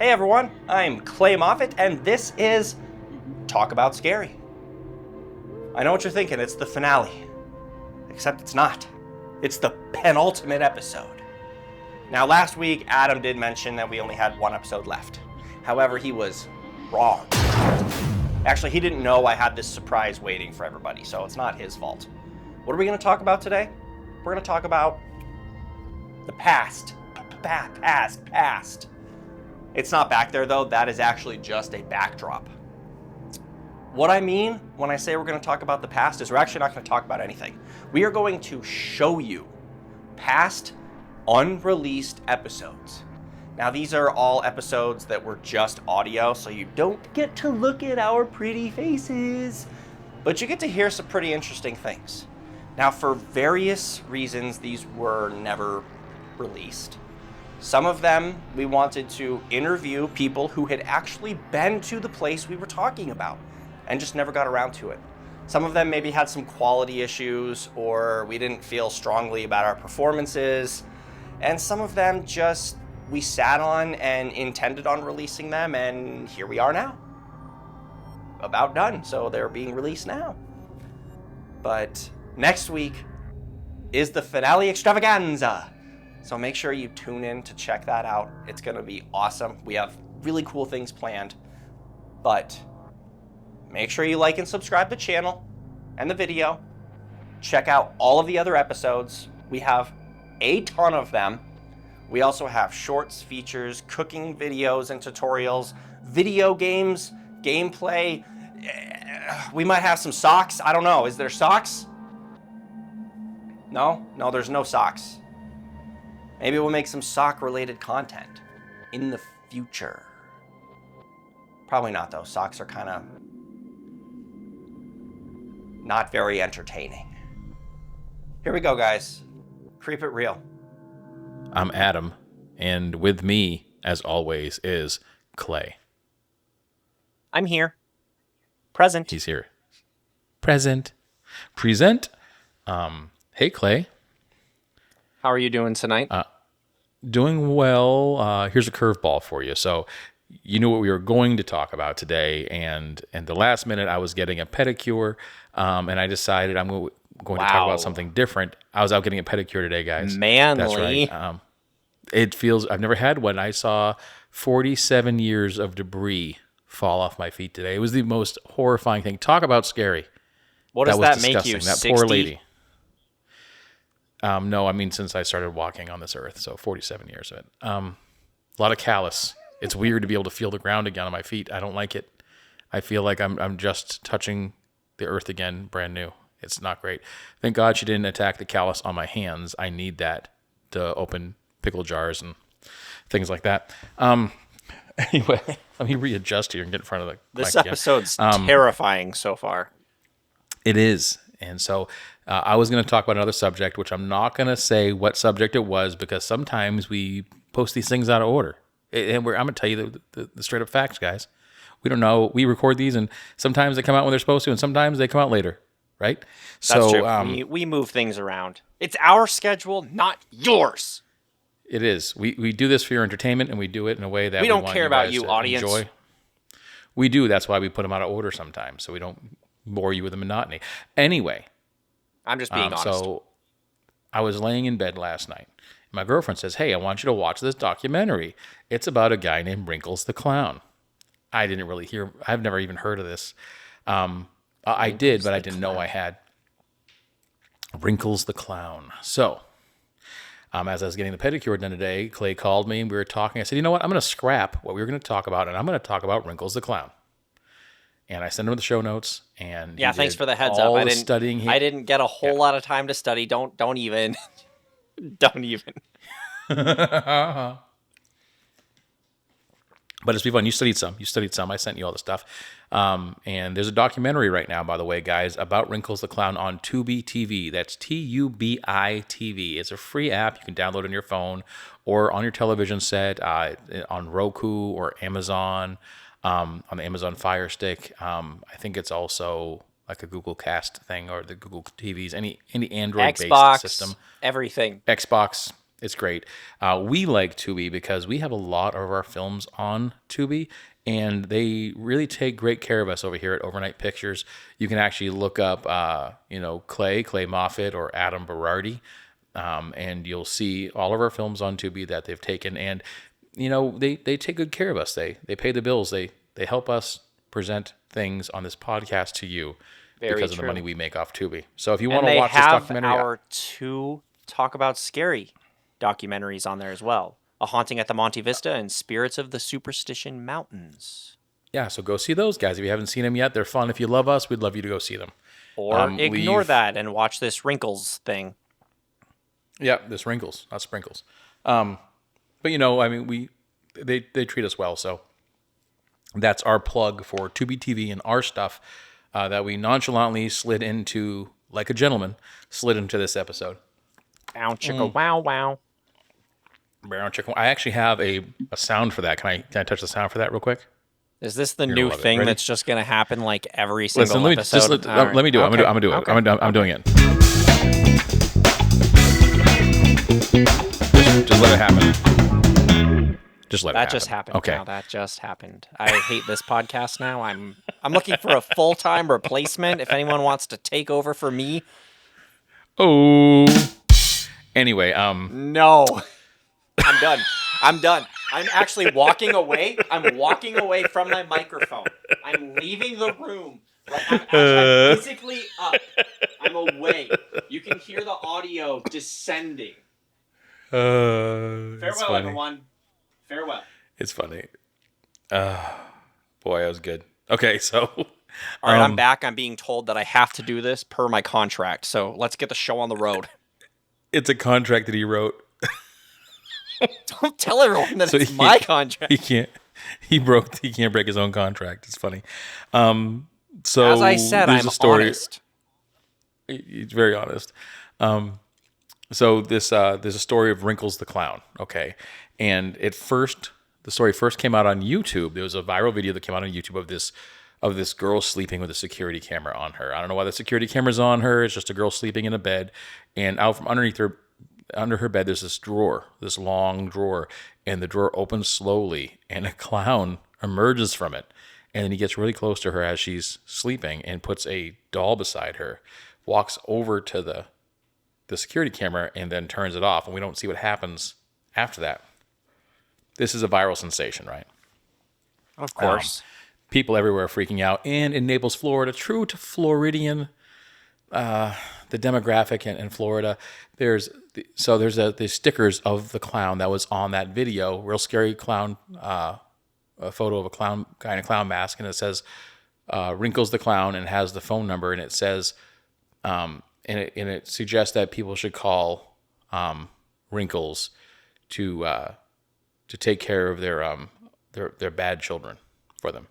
Hey everyone, I'm Clay Moffatt, and this is Talk About Scary. I know what you're thinking, it's the finale. Except it's not. It's the penultimate episode. Now last week, Adam did mention that we only had one episode left. However, he was wrong. Actually, he didn't know I had this surprise waiting for everybody, so it's not his fault. What are we going to talk about today? We're going to talk about the past. Past. It's not back there though, that is actually just a backdrop. What I mean when I say we're going to talk about the past is we're actually not going to talk about anything. We are going to show you past unreleased episodes. Now these are all episodes that were just audio, so you don't get to look at our pretty faces, but you get to hear some pretty interesting things. Now for various reasons, these were never released. Some of them, we wanted to interview people who had actually been to the place we were talking about and just never got around to it. Some of them maybe had some quality issues, or we didn't feel strongly about our performances. And some of them just, we sat on and intended on releasing them, and here we are now. About done, so they're being released now. But next week is the finale extravaganza. So make sure you tune in to check that out. It's going to be awesome. We have really cool things planned. But make sure you like and subscribe to the channel and the video. Check out all of the other episodes. We have a ton of them. We also have shorts, features, cooking videos and tutorials, video games, gameplay. We might have some socks. I don't know. Is there socks? No, there's no socks. Maybe we'll make some sock-related content in the future. Probably not, though. Socks are kind of not very entertaining. Here we go, guys. Creep it real. I'm Adam, and with me, as always, is Clay. I'm here. Present. He's here. Present. Present. Hey, Clay. How are you doing tonight? Doing well. Here's a curveball for you. So, you knew what we were going to talk about today, and the last minute I was getting a pedicure, and I decided I'm going to talk about something different. I was out getting a pedicure today, guys. Manly. That's right. It feels, I've never had one. I saw 47 years of debris fall off my feet today. It was the most horrifying thing. Talk about scary. What does that make you, That 60? poor lady. No, I mean, since I started walking on this earth, so 47 years of it. A lot of callus. It's weird to be able to feel the ground again on my feet. I don't like it. I feel like I'm just touching the earth again, brand new. It's not great. Thank God she didn't attack the callus on my hands. I need that to open pickle jars and things like that. Anyway, let me readjust here and get in front of the This mic again. episode's terrifying so far. It is. And so I was going to talk about another subject, which I'm not going to say what subject it was, because sometimes we post these things out of order. And I'm going to tell you the straight up facts, guys. We don't know. We record these, and sometimes they come out when they're supposed to, and sometimes they come out later, right? That's true. We move things around. It's our schedule, not yours. It is. We do this for your entertainment, and we do it in a way that we don't want care about guys you, to audience. Enjoy. We do. That's why we put them out of order sometimes, so we don't bore you with the monotony. Anyway, I'm just being honest. So I was laying in bed last night. My girlfriend says, "Hey, I want you to watch this documentary. It's about a guy named Wrinkles the Clown." I didn't really hear. I've never even heard of this. I did, but I didn't know I had. Wrinkles the Clown. So, as I was getting the pedicure done today, Clay called me and we were talking. I said, "You know what? I'm going to scrap what we were going to talk about, and I'm going to talk about Wrinkles the Clown." And I sent him the show notes. And yeah, thanks for the heads up. I didn't get a whole lot of time to study. Don't even. Don't even. But it's be fun. You studied some. I sent you all the stuff. And there's a documentary right now, by the way, guys, about Wrinkles the Clown on Tubi TV. That's Tubi TV. It's a free app. You can download on your phone or on your television set, on Roku or Amazon, on the Amazon Fire Stick. I think it's also like a Google Cast thing or the Google TVs, any Android-based Xbox, system. Everything. Xbox, It's great. We like Tubi because we have a lot of our films on Tubi, and they really take great care of us over here at Overnight Pictures. You can actually look up, Clay Moffatt, or Adam Berardi, and you'll see all of our films on Tubi that they've taken. And, they take good care of us. They pay the bills. They help us present things on this podcast to you because of the money we make off Tubi. So if you want to watch this documentary, our 2 Talk About Scary documentaries on there as well. A Haunting at the Monte Vista and Spirits of the Superstition Mountains. Yeah, so go see those guys. If you haven't seen them yet, they're fun. If you love us, we'd love you to go see them. Or ignore that and watch this Wrinkles thing. Yeah, this Wrinkles, not Sprinkles. But they treat us well, so that's our plug for Tubi TV and our stuff that we nonchalantly slid into, like a gentleman, this episode. Ow, chicka, wow, wow. I actually have a sound for that. Can I touch the sound for that real quick? Is this the new thing that's just going to happen like every single episode? Let me do it. I'm going to do it. Okay. I'm doing it. Just let it happen. Just let it happen. That just happened. Okay. Now that just happened. I hate this podcast now. I'm looking for a full-time replacement. If anyone wants to take over for me. Oh. Anyway, No. I'm done. I'm actually walking away. I'm walking away from my microphone. I'm leaving the room. I'm physically up. I'm away. You can hear the audio descending. Farewell, everyone. Farewell. It's funny. Boy, that was good. Okay, so... All right, I'm back. I'm being told that I have to do this per my contract. So let's get the show on the road. It's a contract that he wrote. Don't tell everyone that it's my contract. He can't break his own contract. It's funny. So as I said, I'm honest. He's very honest. So there's a story of Wrinkles the Clown. Okay, and the story first came out on YouTube. There was a viral video that came out on YouTube of this girl sleeping with a security camera on her. I don't know why the security camera's on her. It's just a girl sleeping in a bed, and out from under her bed, there's this long drawer, and the drawer opens slowly, and a clown emerges from it. And then he gets really close to her as she's sleeping and puts a doll beside her, walks over to the security camera, and then turns it off. And we don't see what happens after that. This is a viral sensation, right? Of course. People everywhere are freaking out. And in Naples, Florida, true to Floridian, the demographic in Florida, there's the stickers of the clown that was on that video, real scary clown, a photo of a clown guy in a clown mask, and it says Wrinkles the Clown, and has the phone number, and it says, and it suggests that people should call Wrinkles to take care of their bad children for them.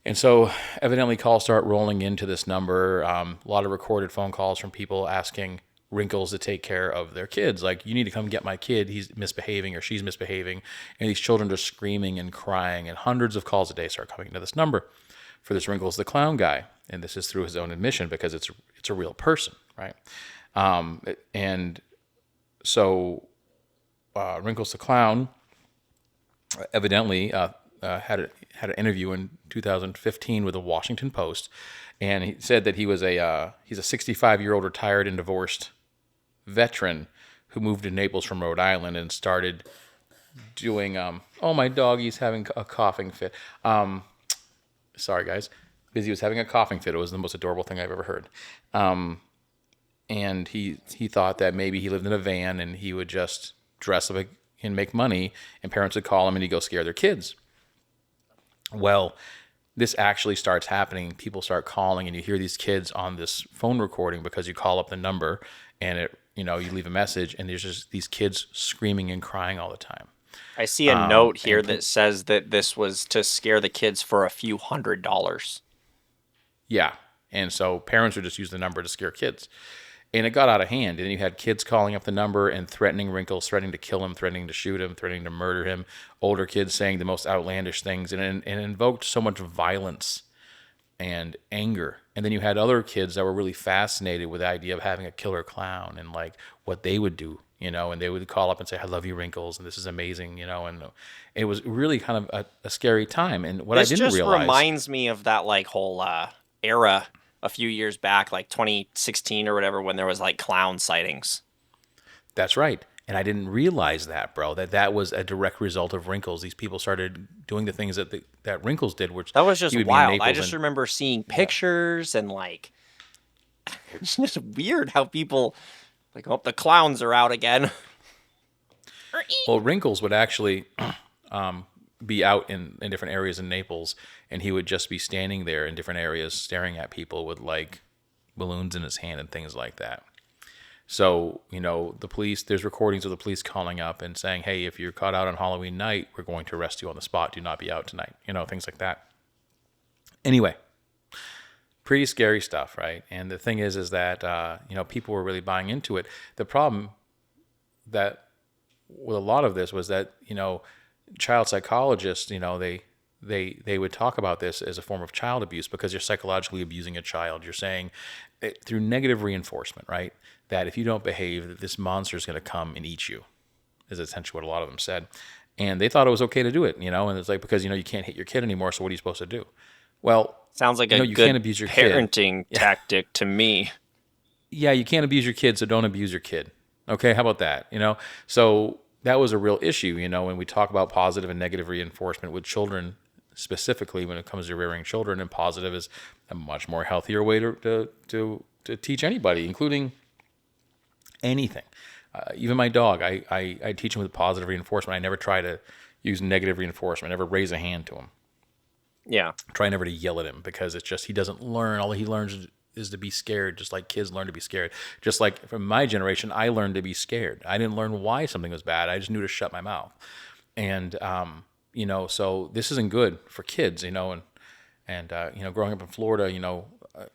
And so evidently calls start rolling into this number. A lot of recorded phone calls from people asking Wrinkles to take care of their kids. Like, you need to come get my kid. He's misbehaving or she's misbehaving. And these children are screaming and crying. And hundreds of calls a day start coming to this number for this Wrinkles the Clown guy. And this is through his own admission because it's a real person, right? And so Wrinkles the Clown evidently had an interview in 2015 with the Washington Post, and he said that he's a 65-year-old retired and divorced veteran who moved to Naples from Rhode Island and started doing my doggy's having a coughing fit. Sorry guys, Busy was having a coughing fit. It was the most adorable thing I've ever heard. And he thought that maybe he lived in a van and he would just dress up and make money, and parents would call him and he'd go scare their kids. Well, this actually starts happening. People start calling, and you hear these kids on this phone recording because you call up the number and you leave a message, and there's just these kids screaming and crying all the time. I see a note here that says that this was to scare the kids for a few $100s. Yeah. And so parents would just use the number to scare kids. And it got out of hand. And then you had kids calling up the number and threatening Wrinkles, threatening to kill him, threatening to shoot him, threatening to murder him. Older kids saying the most outlandish things. And it invoked so much violence and anger. And then you had other kids that were really fascinated with the idea of having a killer clown and like what they would do, you know, and they would call up and say, I love you, Wrinkles, and this is amazing, you know, and it was really kind of a scary time. And what I didn't realize... This just reminds me of that like whole era a few years back, like 2016 or whatever, when there was like clown sightings. That's right. And I didn't realize that, bro, that was a direct result of Wrinkles. These people started doing the things that Wrinkles did, which that was just wild. I just remember seeing pictures and like, it's just weird how people like, oh, the clowns are out again. Well, Wrinkles would actually be out in different areas in Naples, and he would just be standing there in different areas staring at people with like balloons in his hand and things like that. So, you know, the police, there's recordings of the police calling up and saying, hey, if you're caught out on Halloween night, we're going to arrest you on the spot. Do not be out tonight. You know, things like that. Anyway, pretty scary stuff, right? And the thing is that, you know, people were really buying into it. The problem that with a lot of this was that, you know, child psychologists, you know, they would talk about this as a form of child abuse because you're psychologically abusing a child. You're saying through negative reinforcement, right? That if you don't behave, that this monster is going to come and eat you, is essentially what a lot of them said. And they thought it was okay to do it, you know, and it's like, because, you know, you can't hit your kid anymore, so what are you supposed to do? Well, sounds like you can't abuse your parenting tactic to me. Yeah, you can't abuse your kid, so don't abuse your kid. Okay, how about that? You know, so that was a real issue, you know, when we talk about positive and negative reinforcement with children, specifically when it comes to rearing children, and positive is a much more healthier way to teach anybody, including anything. Even my dog, I teach him with positive reinforcement. I never try to use negative reinforcement. I never raise a hand to him. Yeah. Try never to yell at him, because it's just, he doesn't learn. All he learns is to be scared, just like kids learn to be scared. Just like from my generation, I learned to be scared. I didn't learn why something was bad. I just knew to shut my mouth. And, you know, so this isn't good for kids, you know, and you know, growing up in Florida, you know,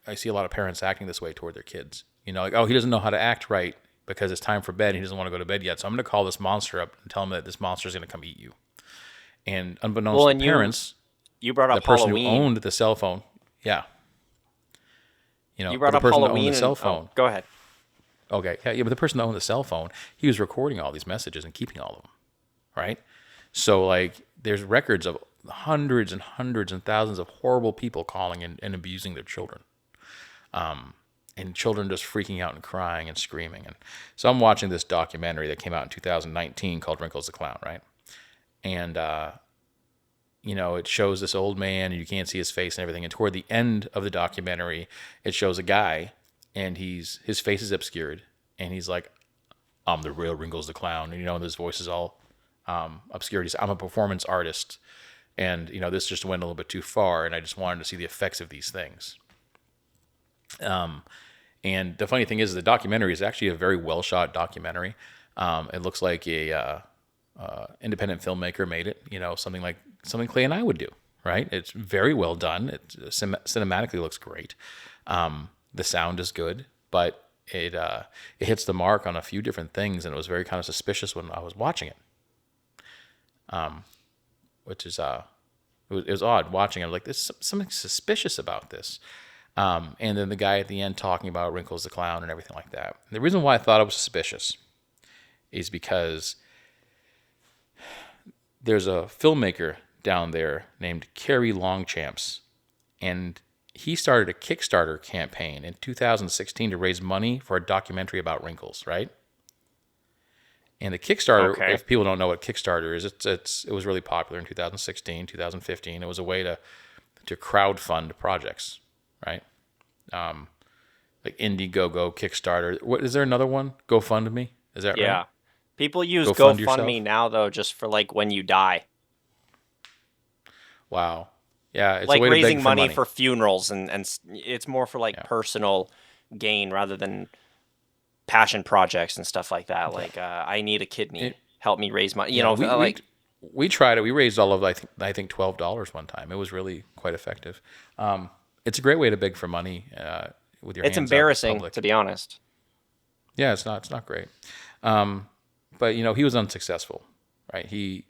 I see a lot of parents acting this way toward their kids. You know, like, oh, he doesn't know how to act right because it's time for bed. He doesn't want to go to bed yet. So I'm going to call this monster up and tell him that this monster is going to come eat you. And unbeknownst to parents, you brought up the person Halloween. who owned the cell phone, yeah. You know, you brought the up person Halloween that owned the cell phone. Go ahead. Okay, yeah, but the person that owned the cell phone, he was recording all these messages and keeping all of them, right? So, like, there's records of hundreds and hundreds and thousands of horrible people calling and abusing their children. And children just freaking out and crying and screaming. And so I'm watching this documentary that came out in 2019 called Wrinkles the Clown, right? And, you know, it shows this old man, and you can't see his face and everything. And toward the end of the documentary, it shows a guy, and his face is obscured. And he's like, I'm the real Wrinkles the Clown. And, you know, and his voice is all obscured. I'm a performance artist. And, you know, this just went a little bit too far, and I just wanted to see the effects of these things. And the funny thing is, the documentary is actually a very well shot documentary. It looks like a independent filmmaker made it, you know, something Clay and I would do, right? It's very well done. It cinematically looks great. The sound is good, but it hits the mark on a few different things, and it was very kind of suspicious when I was watching it. Which is it was odd watching it. I'm like, there's something suspicious about this. And then the guy at the end talking about Wrinkles the Clown and everything like that. And the reason why I thought it was suspicious is because there's a filmmaker down there named Kerry Longchamps, and he started a Kickstarter campaign in 2016 to raise money for a documentary about Wrinkles, right? And the Kickstarter, if people don't know what Kickstarter is, it was really popular in 2016, 2015. It was a way to crowdfund projects, right? Like Indiegogo, Kickstarter. What is there another one? GoFundMe? Is that right? Yeah. People use GoFundMe now, though, just for like when you die. Wow. Yeah, it's like a way to raising beg for money for funerals, and it's more for like personal gain rather than passion projects and stuff like that. Like, I need a kidney. Help me raise money. You know, we tried it. We raised all of I think $12 one time. It was really quite effective. It's a great way to beg for money with your hands up in public. It's embarrassing, to be honest. Yeah, it's not great. But you know, he was unsuccessful, right? He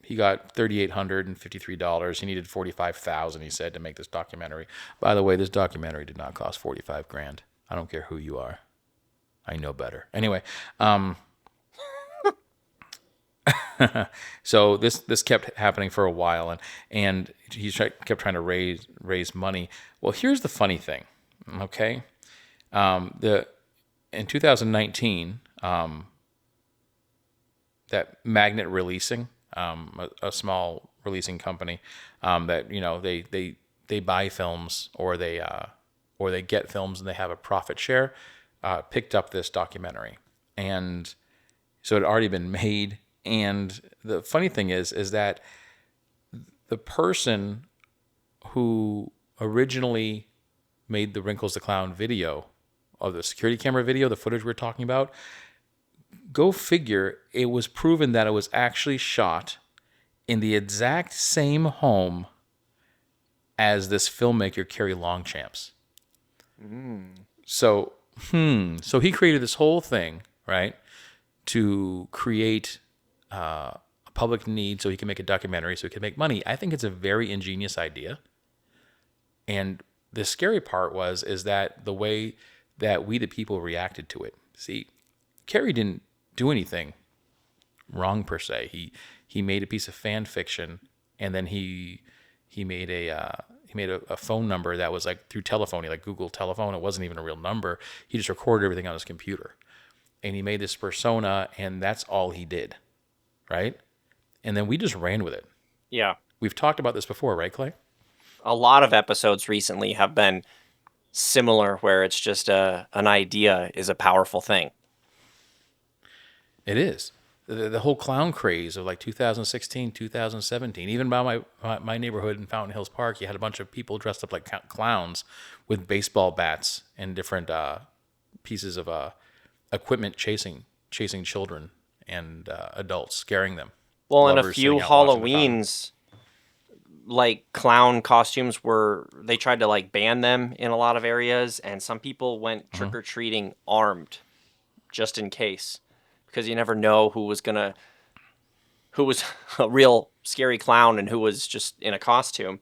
he got $3,853. He needed $45,000. He said to make this documentary. By the way, this documentary did not cost $45,000. I don't care who you are. I know better. Anyway, so this kept happening for a while, and he kept trying to raise money. Well, here's the funny thing. Okay, in 2019, that Magnet Releasing, a small releasing company, that they buy films or they get films and they have a profit share, picked up this documentary, and so it had already been made. And the funny thing is that the person who originally made the Wrinkles the Clown video, or the security camera video, the footage we're talking about, go figure, it was proven that it was actually shot in the exact same home as this filmmaker, Kerry Longchamp's. So he created this whole thing, right, to create a public need so he can make a documentary, so he can make money. I think it's a very ingenious idea. And the scary part is that the way that we, the people, reacted to it. See, Kerry didn't do anything wrong per se. He made a piece of fan fiction, and then he made a phone number that was like through telephony, like Google telephone. It wasn't even a real number. He just recorded everything on his computer, and he made this persona, and that's all he did, right? And then we just ran with it. Yeah. We've talked about this before, right, Clay? A lot of episodes recently have been similar, where it's just an idea is a powerful thing. It is. The whole clown craze of like 2016, 2017, even by my neighborhood in Fountain Hills Park, you had a bunch of people dressed up like clowns with baseball bats and different pieces of equipment chasing children and adults, scaring them. Well, in a Lovers few sitting out watching the Halloweens, like clown costumes they tried to like ban them in a lot of areas, and some people went trick-or-treating armed just in case, because you never know who was a real scary clown and who was just in a costume.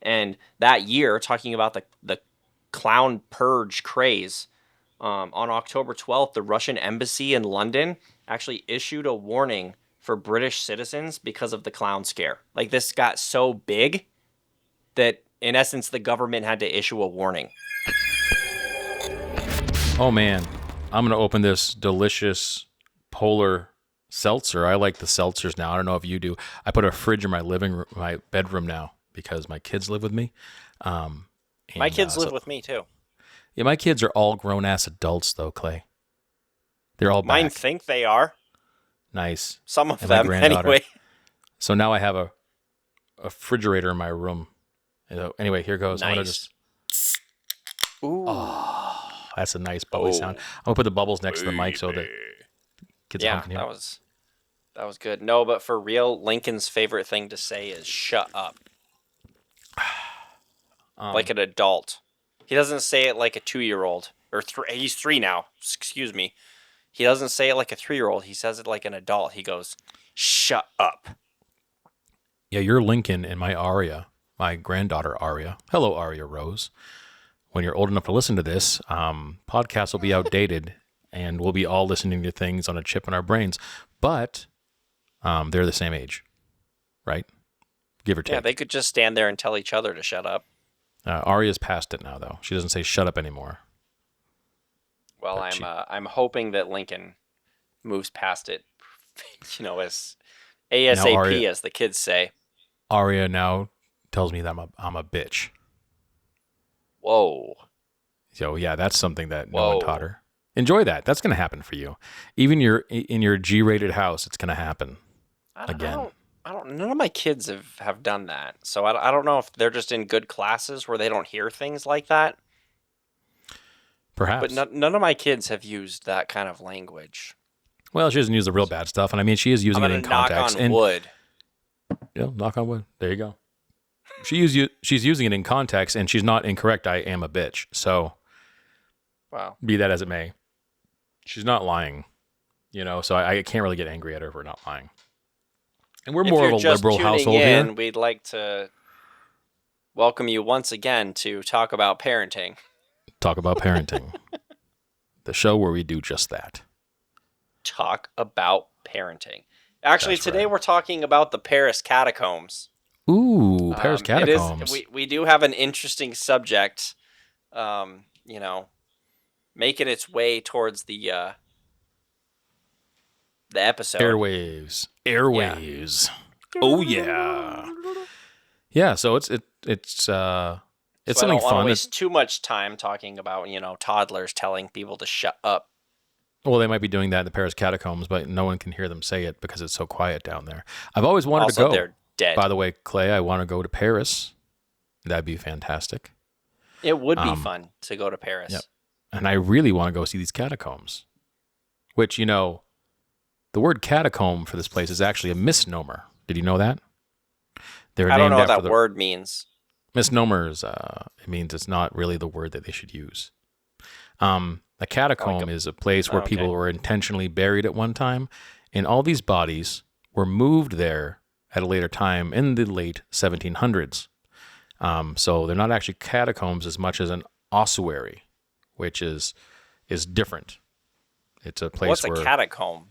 And that year, talking about the clown purge craze, on October 12th, the Russian embassy in London actually issued a warning for British citizens because of the clown scare. Like, this got so big that, in essence, the government had to issue a warning. Oh, man. I'm going to open this delicious polar seltzer. I like the seltzers now. I don't know if you do. I put a fridge in my bedroom now because my kids live with me. My kids live with me, too. Yeah, my kids are all grown-ass adults, though, Clay. They're all back. Mine think they are. Nice. Some of them, anyway. So now I have a refrigerator in my room. Anyway, here goes. Nice. Ooh. Oh, that's a nice bubbly sound. I'm going to put the bubbles next to the mic so that kids at home can hear. That was good. No, but for real, Lincoln's favorite thing to say is shut up. Like an adult. He doesn't say it like a 2-year-old. Or he's 3 now. Excuse me. He doesn't say it like a 3-year-old. He says it like an adult. He goes, shut up. Yeah, you're Lincoln and my Aria, my granddaughter Aria. Hello, Aria Rose. When you're old enough to listen to this, podcasts will be outdated and we'll be all listening to things on a chip in our brains. But they're the same age, right? Give or take. Yeah, they could just stand there and tell each other to shut up. Aria's past it now, though. She doesn't say shut up anymore. Well, I'm hoping that Lincoln moves past it, as ASAP, as the kids say. Aria now tells me that I'm a bitch. Whoa. So yeah, that's something that no one taught her. Enjoy that. That's going to happen for you. Even in your G-rated house, it's going to happen again. None of my kids have done that. So I don't know if they're just in good classes where they don't hear things like that. Perhaps. But none of my kids have used that kind of language. Well, she doesn't use the real bad stuff. And I mean, she is using it in context. Knock on wood. Yeah, knock on wood. There you go. She's using it in context, and she's not incorrect. I am a bitch. So, wow. Be that as it may, she's not lying. So I can't really get angry at her for not lying. And we're If more you're of a just liberal tuning household in, here. we'd like to welcome you once again to talk about parenting. Talk about parenting. The show where we do just that. Talk about parenting. Actually, That's today right. we're talking about the Paris Catacombs. Ooh, Paris Catacombs. We do have an interesting subject, making its way towards the episode. Airwaves. Oh yeah. Yeah, so it's So something I don't want to fun. waste too much time talking about, toddlers telling people to shut up. Well, they might be doing that in the Paris Catacombs, but no one can hear them say it because it's so quiet down there. I've always wanted Also, to go. they're dead. By the way, Clay, I want to go to Paris. That'd be fantastic. It would be fun to go to Paris. Yep. And I really want to go see these catacombs, which, the word catacomb for this place is actually a misnomer. Did you know that? They're I don't know what after that word means. Misnomers, it means it's not really the word that they should use. A catacomb is a place where people were intentionally buried at one time, and all these bodies were moved there at a later time in the late 1700s. So they're not actually catacombs as much as an ossuary, which is different. It's a place where... What's a catacomb?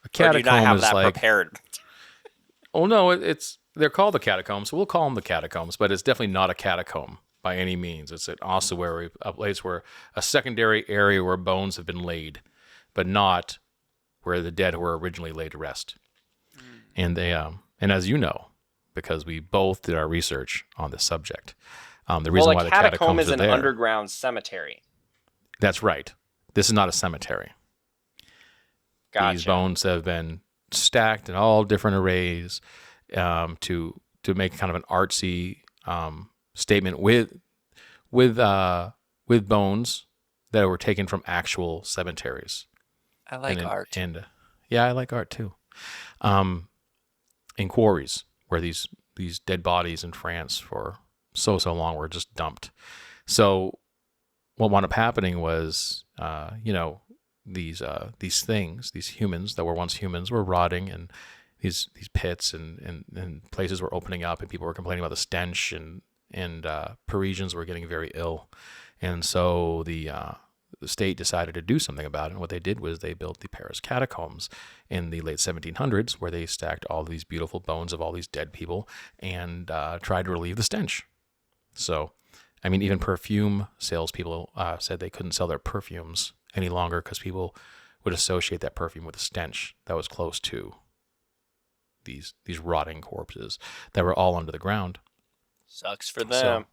A catacomb or do you not have is that like... prepared? Oh, no, they're called the catacombs, so we'll call them the catacombs, but it's definitely not a catacomb by any means. It's an ossuary, a place where a secondary area where bones have been laid, but not where the dead were originally laid to rest. And they, and as you know, because we both did our research on this subject, the reason why the catacomb catacombs is are an there. underground cemetery. That's right. This is not a cemetery. Gotcha. These bones have been stacked in all different arrays to make kind of an artsy statement with bones that were taken from actual cemeteries. I like art. And yeah, I like art too. In quarries where these dead bodies in France for so long were just dumped. So what wound up happening was, these things, these humans that were once humans, were rotting, and these pits and places were opening up, and people were complaining about the stench, and Parisians were getting very ill, and so the state decided to do something about it. And what they did was they built the Paris Catacombs in the late 1700s, where they stacked all these beautiful bones of all these dead people and tried to relieve the stench. So, I mean, even perfume salespeople said they couldn't sell their perfumes any longer because people would associate that perfume with a stench that was close to these rotting corpses that were all under the ground. Sucks for them. So,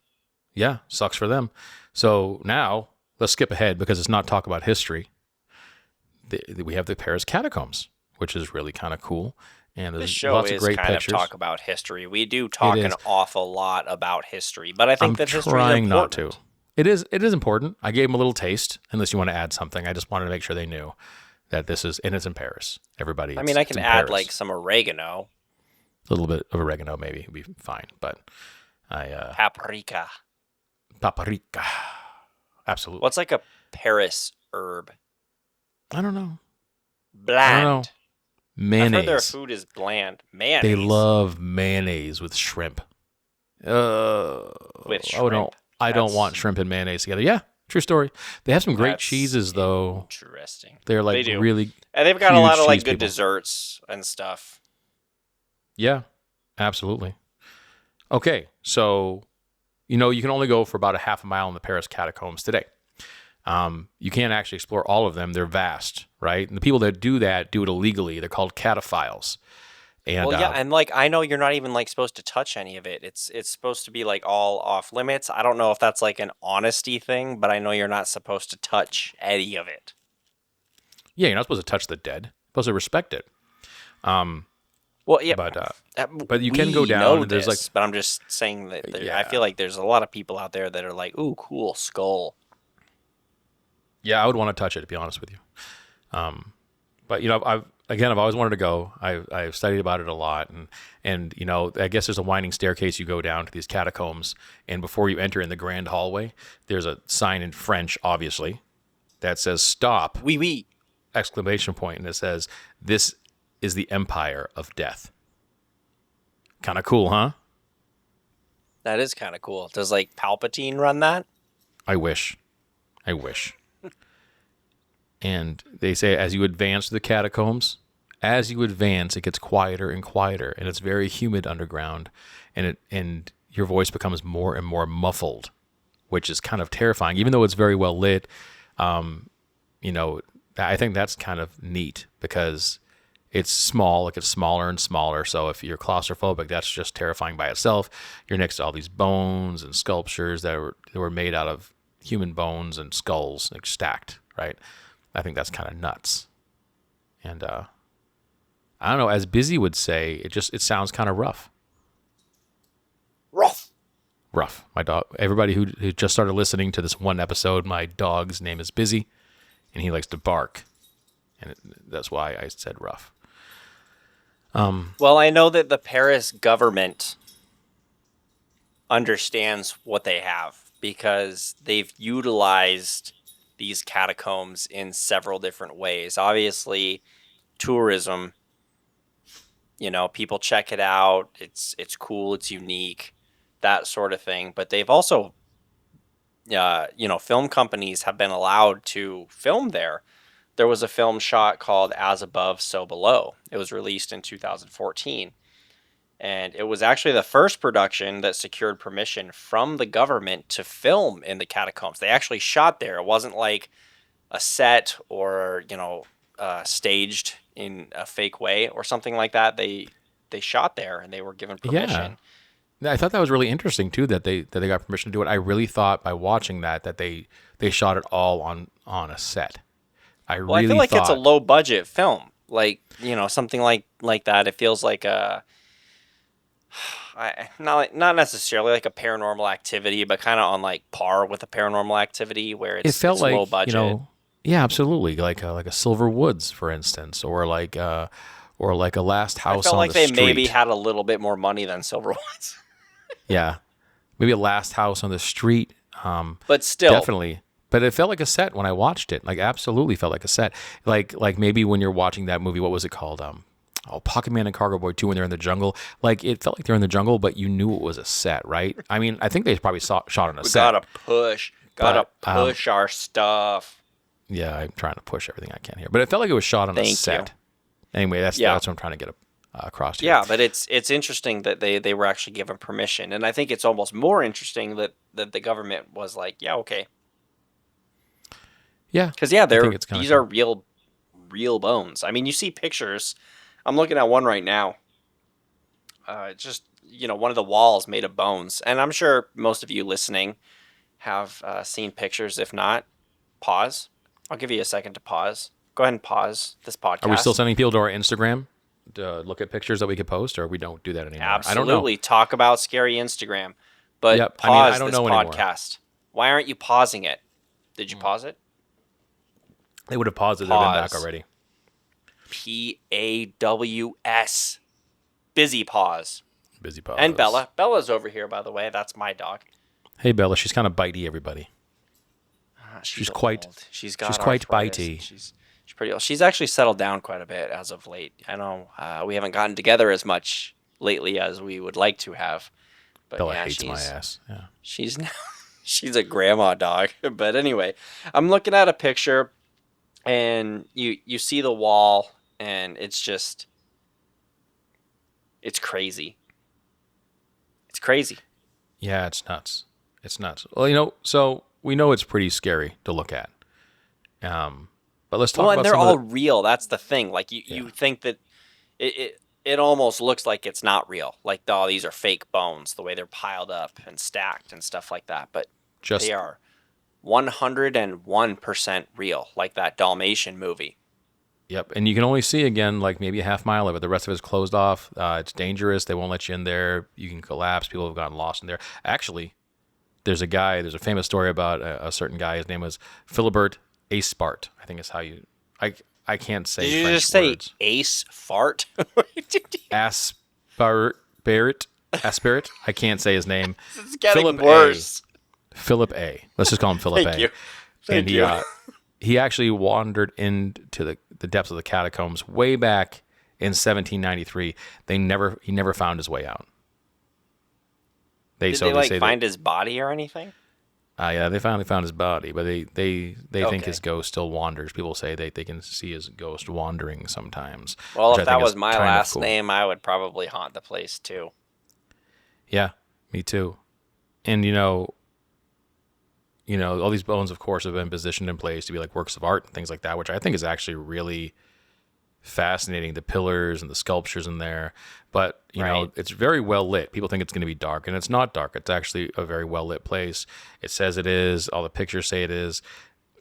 yeah, sucks for them. So now let's skip ahead because it's not talk about history. We have the Paris Catacombs, which is really kind of cool. And there's This show lots is of great kind pictures. of talk about history. We do talk an awful lot about history, but I think that history is trying important. not to. It is important. I gave them a little taste, unless you want to add something. I just wanted to make sure they knew that this is, and it's in Paris. Everybody. I mean, I can add Paris. some oregano. A little bit of oregano, maybe would be fine. But Paprika. Paprika. Absolutely. What's like a Paris herb? I don't know. Bland. I don't know. Mayonnaise. I've heard their food is bland. Mayonnaise. They love mayonnaise with shrimp. With shrimp. I don't want shrimp and mayonnaise together. Yeah, true story. They have some great cheeses, though. Interesting. They're like really, and they've got a lot of cheese good people. desserts and stuff. Yeah, absolutely. Okay, so you can only go for about a half a mile in the Paris Catacombs today. You can't actually explore all of them. They're vast, right? And the people that do that do it illegally. They're called cataphiles. And, well, yeah, and I know you're not even supposed to touch any of it. It's supposed to be all off limits. I don't know if that's an honesty thing, but I know you're not supposed to touch any of it. Yeah, you're not supposed to touch the dead. You're supposed to respect it. Well, yeah, but you can go down. And there's but I'm just saying that Yeah. I feel like there's a lot of people out there that are like, "Ooh, cool skull." Yeah, I would want to touch it, to be honest with you. But I've always wanted to go. I've studied about it a lot, and I guess there's a winding staircase you go down to these catacombs, and before you enter in the grand hallway, there's a sign in French, obviously, that says "Stop!" Oui, oui. Exclamation point, and it says, "This is the Empire of Death." Kind of cool, huh? That is kind of cool. Does like Palpatine run that? I wish. And they say as you advance to the catacombs, it gets quieter and quieter, and it's very humid underground, and your voice becomes more and more muffled, which is kind of terrifying. Even though it's very well lit, I think that's kind of neat because it's small, it gets smaller and smaller. So if you're claustrophobic, that's just terrifying by itself. You're next to all these bones and sculptures that were made out of human bones and skulls, like stacked, right? I think that's kind of nuts. And I don't know, as Busy would say, it sounds kind of rough. Rough. My dog. Everybody who just started listening to this one episode, my dog's name is Busy, and he likes to bark, and that's why I said rough. Well, I know that the Paris government understands what they have because they've utilized these catacombs in several different ways. Obviously, tourism, people check it out. It's cool. It's unique, that sort of thing. But they've also, film companies have been allowed to film there. There was a film shot called As Above, So Below. It was released in 2014. And it was actually the first production that secured permission from the government to film in the catacombs. They actually shot there. It wasn't like a set or, staged in a fake way or something like that. They shot there and they were given permission. Yeah. I thought that was really interesting too, that they got permission to do it. I really thought by watching that they shot it all on a set. I feel like it's a low budget film, like something like that. It feels like not necessarily like a Paranormal Activity, but kind of on like par with a Paranormal Activity, where it's like low budget. Yeah, absolutely, like a Silver Woods, for instance, or like a Last House on the Street. I felt like they maybe had a little bit more money than Silver Woods. Yeah, maybe a Last House on the Street. But still, definitely. But it felt like a set when I watched it. Like, absolutely felt like a set. Like maybe when you're watching that movie, what was it called? Pocket Man and Cargo Boy 2 when they're in the jungle. Like, it felt like they're in the jungle, but you knew it was a set, right? I mean, I think they probably shot on a set. Gotta push our stuff. Yeah, I'm trying to push everything I can here. But it felt like it was shot on a set. Anyway, that's what I'm trying to get across here. Yeah, but it's interesting that they were actually given permission. And I think it's almost more interesting that the government was like, yeah, okay. Yeah, because these are real bones. I mean, you see pictures. I'm looking at one right now. Just one of the walls made of bones, and I'm sure most of you listening have seen pictures. If not, pause. I'll give you a second to pause. Go ahead and pause this podcast. Are we still sending people to our Instagram to look at pictures that we could post, or we don't do that anymore? Absolutely. I don't know. Talk about Scary Instagram, but pause this podcast. Why aren't you pausing it? Did you pause it? They would have paused it. They've been back already. PAWS. Busy pause. Busy pause. And Bella. Bella's over here, by the way. That's my dog. Hey, Bella. She's kind of bitey, everybody. She's quite bitey. She's pretty old. She's actually settled down quite a bit as of late. I know we haven't gotten together as much lately as we would like to have. But Bella hates my ass. Yeah. She's a grandma dog. But anyway, I'm looking at a picture. And you see the wall, and it's crazy. It's crazy. Yeah, it's nuts. It's nuts. Well, so we know it's pretty scary to look at. But let's talk about and they're all real. That's the thing. Like you think that it almost looks like it's not real. Like, these are fake bones, the way they're piled up and stacked and stuff like that. But they are 101% real, like that Dalmatian movie. Yep, and you can only see, again, like maybe a half mile of it. The rest of it's closed off. It's dangerous. They won't let you in there. You can collapse. People have gotten lost in there. Actually, there's a famous story about a certain guy. His name was Philibert Aspart. I think is how you... I can't say Did you French just words. say Ace Fart? Aspart. I can't say his name. It's getting worse. Philip A. Let's just call him Philip A. Thank you. He actually wandered into the depths of the catacombs way back in 1793. He never found his way out. Did they like find his body or anything? Yeah, they finally found his body, but they think Okay. his ghost still wanders. People say they can see his ghost wandering sometimes. Well, which if I think that was is my kind of last cool. name, I would probably haunt the place too. Yeah, me too. And all these bones, of course, have been positioned in place to be like works of art and things like that, which I think is actually really fascinating. The pillars and the sculptures in there, but Right. it's very well lit. People think it's going to be dark, and it's not dark. It's actually a very well lit place. It says it is. All the pictures say it is.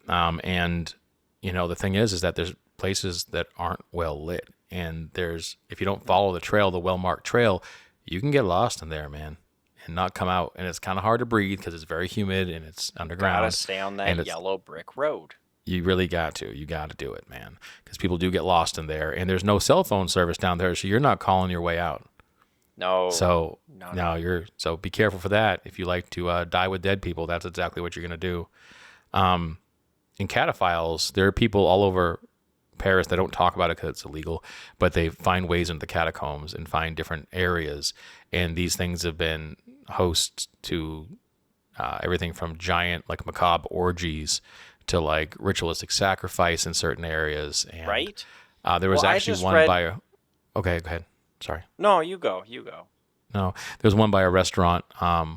And the thing is that there's places that aren't well lit, and if you don't follow the trail, the well marked trail, you can get lost in there, man, and not come out. And it's kind of hard to breathe because it's very humid and it's underground. Gotta stay on that yellow brick road. You really got to. You got to do it, man, because people do get lost in there, and there's no cell phone service down there, so you're not calling your way out. No. So No. So be careful for that. If you like to die with dead people, that's exactly what you're gonna do. In cataphiles, there are people all over Paris that don't talk about it because it's illegal, but they find ways into the catacombs and find different areas, and these things have been hosts to everything from giant like macabre orgies to like ritualistic sacrifice in certain areas. And Right? there was Well, I actually just one read- by okay, go ahead. Sorry. No, you go. No, there was one by a restaurant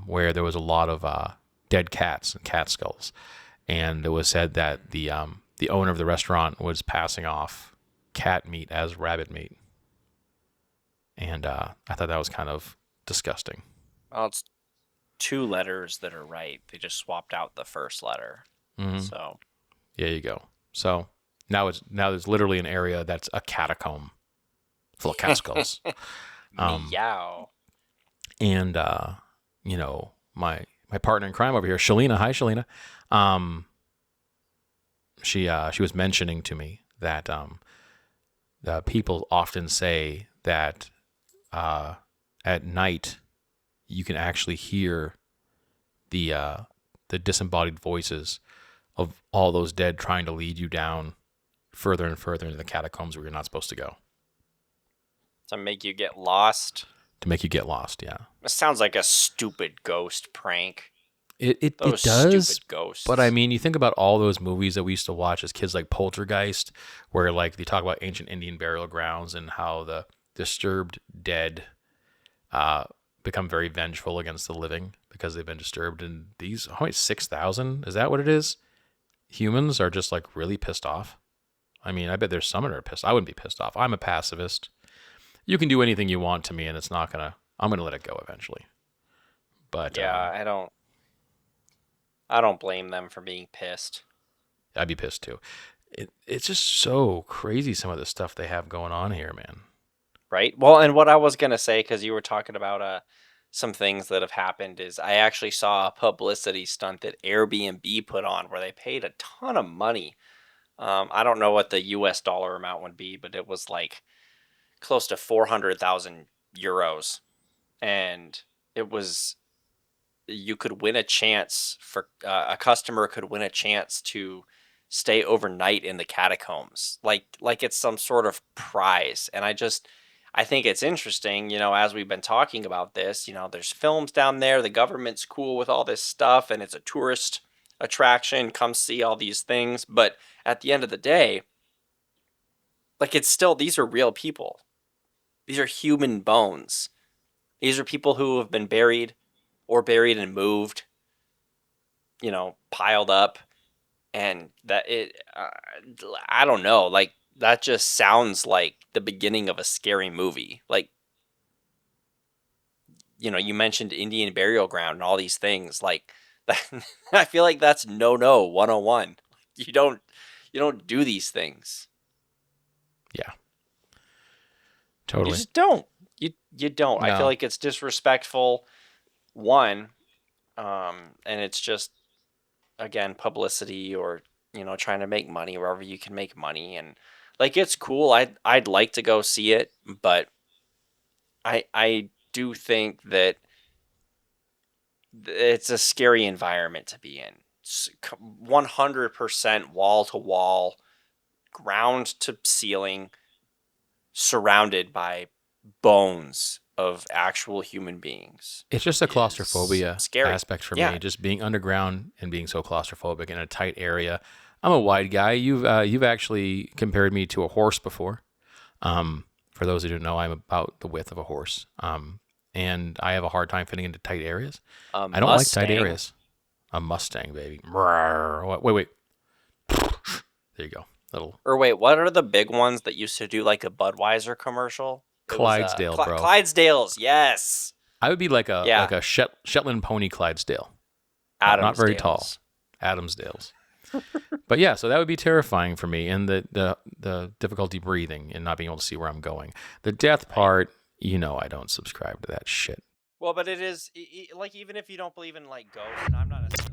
where there was a lot of dead cats and cat skulls, and it was said that the owner of the restaurant was passing off cat meat as rabbit meat, and I thought that was kind of disgusting. Well, it's 2 letters that are right. They just swapped out the first letter. Mm-hmm. So There you go. So now there's literally an area that's a catacomb full of cat skulls. meow. And my partner in crime over here, Shalina. Hi, Shalina. She was mentioning to me that people often say that at night you can actually hear the disembodied voices of all those dead trying to lead you down further and further into the catacombs where you're not supposed to go. To make you get lost. To make you get lost, yeah. It sounds like a stupid ghost prank. It Those does, stupid ghosts. but I mean, you think about all those movies that we used to watch as kids, like Poltergeist, where like they talk about ancient Indian burial grounds and how the disturbed dead become very vengeful against the living because they've been disturbed. And these, how many, 6,000? Is that what it is? Humans are just like really pissed off. I mean, I bet there's some that are pissed. I wouldn't be pissed off. I'm a pacifist. You can do anything you want to me, and I'm gonna let it go eventually. But yeah, I don't blame them for being pissed. I'd be pissed too. It's just so crazy, some of the stuff they have going on here, man. Right? Well, and what I was going to say, because you were talking about some things that have happened, is I actually saw a publicity stunt that Airbnb put on where they paid a ton of money. I don't know what the US dollar amount would be, but it was like close to 400,000 euros. And it was, you could win a chance for, a customer could win a chance to stay overnight in the catacombs. Like it's some sort of prize. And I think it's interesting, as we've been talking about this, there's films down there, the government's cool with all this stuff, and it's a tourist attraction, come see all these things. But at the end of the day, like it's still, these are real people. These are human bones. These are people who have been buried and moved, piled up. And I don't know, like that just sounds like the beginning of a scary movie. Like, you mentioned Indian burial ground and all these things. Like, I feel like that's no 101. You don't do these things. Yeah. Totally. You just don't. You don't. No. I feel like it's disrespectful. One, and it's just, again, publicity or trying to make money wherever you can make money. And like it's cool. I'd like to go see it, but I do think that it's a scary environment to be in. 100% wall to wall, ground to ceiling, surrounded by bones of actual human beings. It's just a claustrophobia scary. aspect for Yeah. me, just being underground and being so claustrophobic in a tight area. I'm a wide guy. You've actually compared me to a horse before. For those who don't know, I'm about the width of a horse. And I have a hard time fitting into tight areas. I don't like tight areas. A Mustang, baby. Wait. There you go. Or wait, what are the big ones that used to do like a Budweiser commercial? Clydesdale, bro. Clydesdales, yes. I would be like a Shetland pony Clydesdale. Not very tall. Adamsdales. But yeah, so that would be terrifying for me, and the difficulty breathing and not being able to see where I'm going. The death part, I don't subscribe to that shit. Well, but it is like, even if you don't believe in like ghosts, and I'm not necessarily